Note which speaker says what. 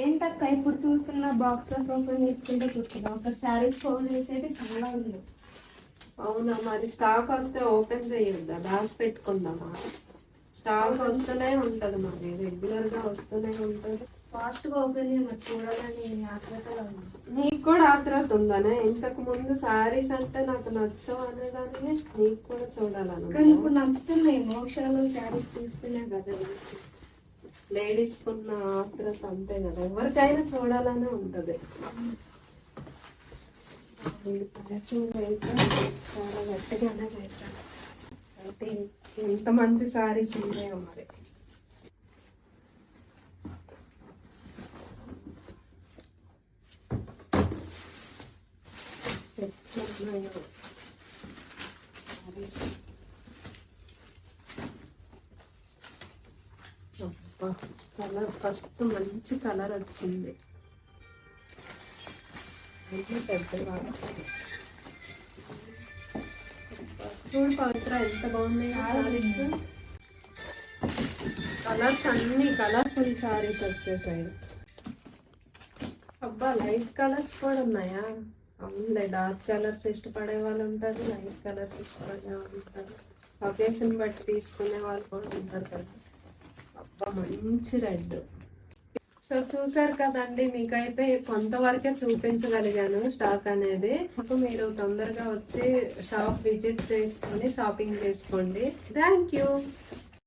Speaker 1: ఏంటక్క ఇప్పుడు చూస్తున్న బాక్స్ లో ఓపెన్ చేసుకుంటే చూస్తున్నాం. ఒక శారీస్ ఓపెన్ చేసేది చాలా ఉంది.
Speaker 2: అవునా, మరి స్టాక్ వస్తే ఓపెన్ చేయొద్దా, దాచి పెట్టుకుందామా? స్టాక్ వస్తూనే ఉంటది, మరి రెగ్యులర్ గా వస్తూనే ఉంటది.
Speaker 1: ఫాస్ట్ గా ఓపెన్ చేయమని చూడాలని ఆత్రతలో ఉంది.
Speaker 2: నీకు కూడా ఆత్రత ఉందనే? ఇంతకు ముందు శారీస్ అంటే నాకు నచ్చవు అనేదాన్ని, నీకు కూడా చూడాలను.
Speaker 1: కానీ ఇప్పుడు నచ్చుతున్నాయి. మోక్షాలు శారీస్ చూస్తున్నా కదా.
Speaker 2: లేడీస్ కున్న ఆత్రత అంతే కదా, ఎవరికైనా చూడాలనే ఉంటది.
Speaker 1: అయితే చాలా గట్టిగానే చేశాను.
Speaker 2: అయితే ఎంత మంచి శారీస్ ఉన్నాయో మరి. కలర్ ఫస్ట్ మంచి కలర్ వచ్చింది. పెద్దగా చూడు పవిత్ర, ఎంత బాగున్నాయి సారీస్. కలర్స్ అన్ని కలర్ఫుల్ సారీస్ వచ్చేసాయి. అబ్బా, లైట్ కలర్స్ కూడా ఉన్నాయా? అవునులే, డార్క్ కలర్స్ ఇష్టపడే వాళ్ళు ఉంటారు, లైట్ కలర్స్ ఇష్టపడే వాళ్ళు ఉంటారు, ఒకేషన్ బట్టి తీసుకునే వాళ్ళు కూడా ఉంటారు కదా. అబ్బా, మంచి రెడ్. సో చూసారు కదండి, మీకైతే కొంతవరకే చూపించగలిగాను స్టాక్ అనేది. మీరు తొందరగా వచ్చి షాప్ విజిట్ చేసుకొని షాపింగ్ చేసుకోండి. Thank you.